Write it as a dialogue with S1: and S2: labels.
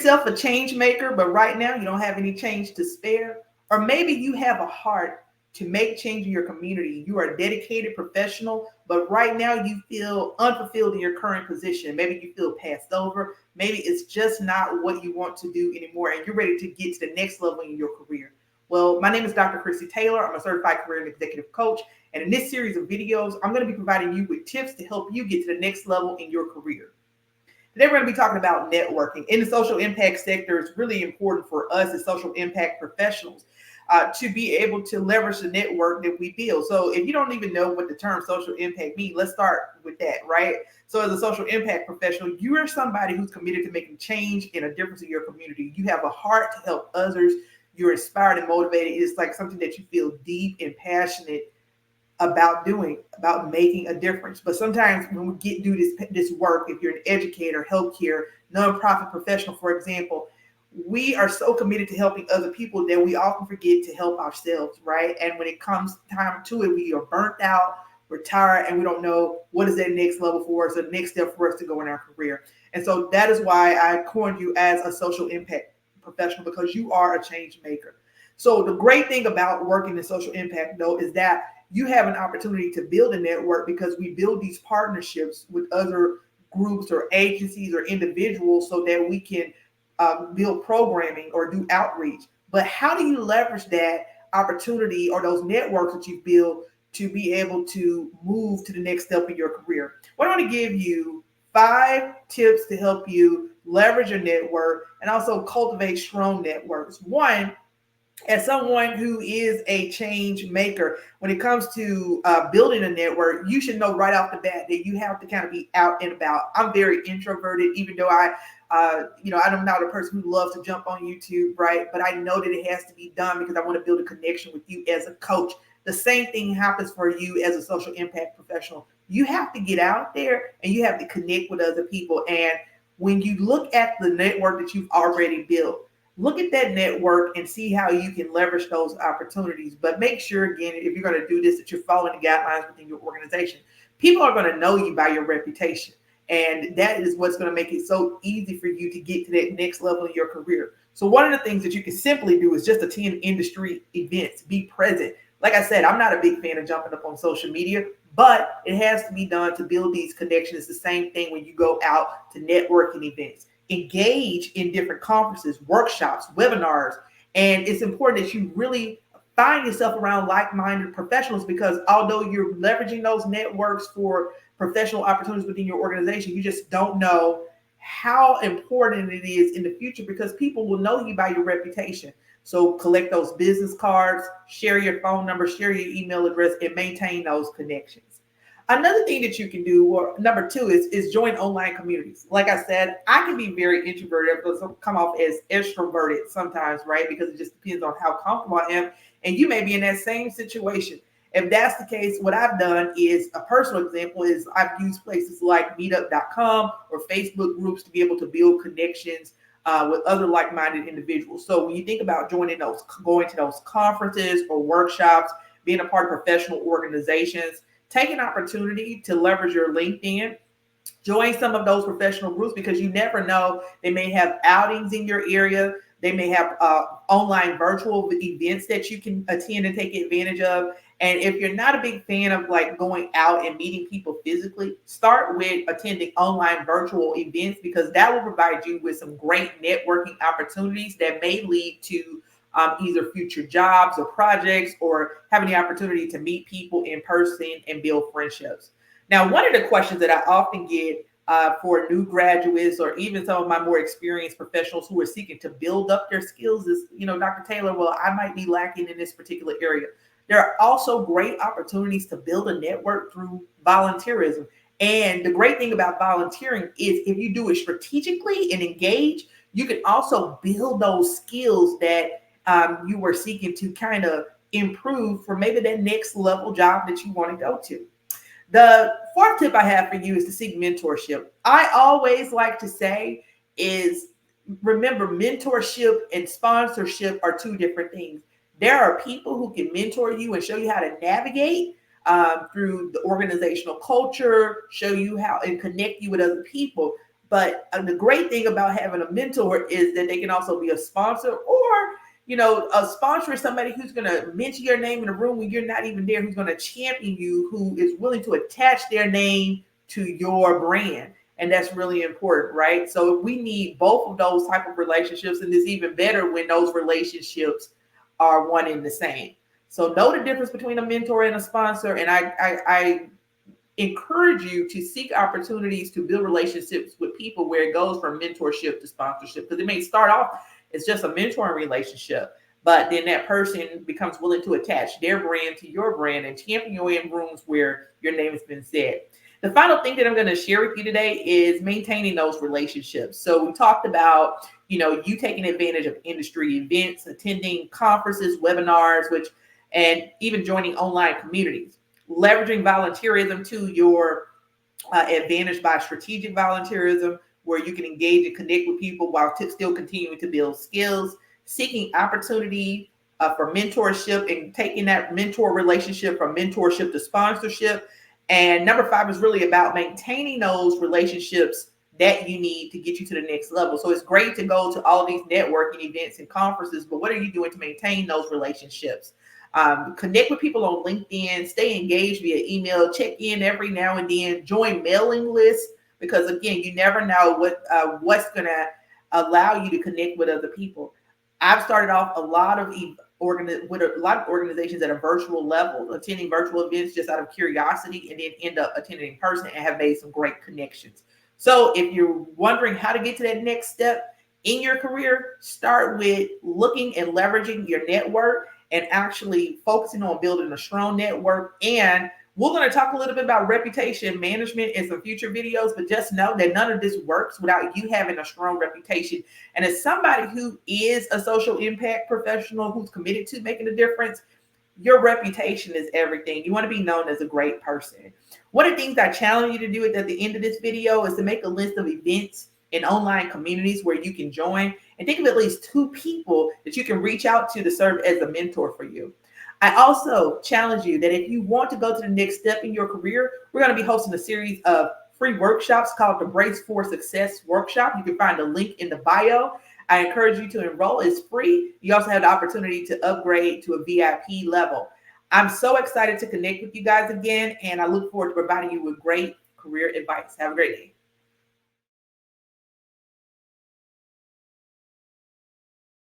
S1: yourself a change maker, but right now you don't have any change to spare, or maybe you have a heart to make change in your community. You are a dedicated professional, but right now you feel unfulfilled in your current position. Maybe you feel passed over. Maybe it's just not what you want to do anymore, and you're ready to get to the next level in your career. Well, my name is Dr. Kristy Taylor. I'm a certified career and executive coach. And in this series of videos, I'm going to be providing you with tips to help you get to the next level in your career. Today, we're going to be talking about networking. In the social impact sector, it's really important for us as social impact professionals to be able to leverage the network that we build. So if you don't even know what the term social impact means, let's start with that, right? So as a social impact professional, you are somebody who's committed to making change and a difference in your community. You have a heart to help others. You're inspired and motivated. It's like something that you feel deep and passionate about doing, about making a difference. But sometimes when we do this work, if you're an educator, healthcare, nonprofit professional, for example, we are so committed to helping other people that we often forget to help ourselves, right? And when it comes time to it, we are burnt out, we're tired, and we don't know what is that next level for us, the next step for us to go in our career. And so that is why I coined you as a social impact professional, because you are a change maker. So the great thing about working in social impact, though, is that you have an opportunity to build a network, because we build these partnerships with other groups or agencies or individuals so that we can build programming or do outreach. But how do you leverage that opportunity or those networks that you build to be able to move to the next step in your career? Well, I want to give you 5 tips to help you leverage your network and also cultivate strong networks. One, as someone who is a change maker, when it comes to building a network, you should know right off the bat that you have to kind of be out and about. I'm very introverted, even though I'm not a person who loves to jump on YouTube, right? But I know that it has to be done because I want to build a connection with you as a coach. The same thing happens for you as a social impact professional. You have to get out there and you have to connect with other people. And when you look at the network that you've already built, look at that network and see how you can leverage those opportunities. But make sure, again, if you're going to do this, that you're following the guidelines within your organization. People are going to know you by your reputation. And that is what's going to make it so easy for you to get to that next level in your career. So one of the things that you can simply do is just attend industry events, be present. Like I said, I'm not a big fan of jumping up on social media, but it has to be done to build these connections. It's the same thing when you go out to networking events. Engage in different conferences, workshops, webinars. And it's important that you really find yourself around like-minded professionals, because although you're leveraging those networks for professional opportunities within your organization, you just don't know how important it is in the future, because people will know you by your reputation. So collect those business cards, share your phone number, share your email address, and maintain those connections. Another thing that you can do, or number 2, is join online communities. Like I said, I can be very introverted, but come off as extroverted sometimes, right? Because it just depends on how comfortable I am. And you may be in that same situation. If that's the case, what I've done is, a personal example is, I've used places like meetup.com or Facebook groups to be able to build connections with other like-minded individuals. So when you think about going to those conferences or workshops, being a part of professional organizations, take an opportunity to leverage your LinkedIn. Join some of those professional groups, because you never know. They may have outings in your area. They may have online virtual events that you can attend and take advantage of. And if you're not a big fan of like going out and meeting people physically, start with attending online virtual events, because that will provide you with some great networking opportunities that may lead to either future jobs or projects, or having the opportunity to meet people in person and build friendships. Now, one of the questions that I often get for new graduates, or even some of my more experienced professionals who are seeking to build up their skills, is, Dr. Taylor, well, I might be lacking in this particular area. There are also great opportunities to build a network through volunteerism. And the great thing about volunteering is, if you do it strategically and engage, you can also build those skills that you were seeking to kind of improve for maybe that next level job that you want to go to. The 4th tip I have for you is to seek mentorship. I always like to say is, remember, mentorship and sponsorship are 2 different things. There are people who can mentor you and show you how to navigate through the organizational culture, show you how and connect you with other people. But the great thing about having a mentor is that they can also be a sponsor, or a sponsor is somebody who's going to mention your name in a room when you're not even there, who's going to champion you, who is willing to attach their name to your brand. And that's really important, right? So we need both of those type of relationships, and it's even better when those relationships are one and the same. So know the difference between a mentor and a sponsor, and I encourage you to seek opportunities to build relationships with people where it goes from mentorship to sponsorship, because it may start off as just a mentoring relationship, but then that person becomes willing to attach their brand to your brand and champion you in rooms where your name has been said. The final thing that I'm going to share with you today is maintaining those relationships. So we talked about, you taking advantage of industry events, attending conferences, webinars, and even joining online communities, leveraging volunteerism to your advantage by strategic volunteerism, where you can engage and connect with people while still continuing to build skills, seeking opportunity for mentorship and taking that mentor relationship from mentorship to sponsorship. And number 5 is really about maintaining those relationships that you need to get you to the next level. So it's great to go to all of these networking events and conferences, but what are you doing to maintain those relationships? Connect with people on LinkedIn, stay engaged via email, check in every now and then, join mailing lists, because again, you never know what's going to allow you to connect with other people. I've started off with a lot of organizations at a virtual level, attending virtual events just out of curiosity, and then end up attending in person and have made some great connections. So if you're wondering how to get to that next step in your career, start with looking and leveraging your network and actually focusing on building a strong network. And we're going to talk a little bit about reputation management in some future videos, but just know that none of this works without you having a strong reputation. And as somebody who is a social impact professional who's committed to making a difference, your reputation is everything. You want to be known as a great person. One of the things I challenge you to do at the end of this video is to make a list of events and online communities where you can join, and think of at least 2 people that you can reach out to serve as a mentor for you. I also challenge you that if you want to go to the next step in your career, we're going to be hosting a series of free workshops called the Brace for Success Workshop. You can find a link in the bio. I encourage you to enroll. It's free. You also have the opportunity to upgrade to a VIP level. I'm so excited to connect with you guys again, and I look forward to providing you with great career advice. Have a great day.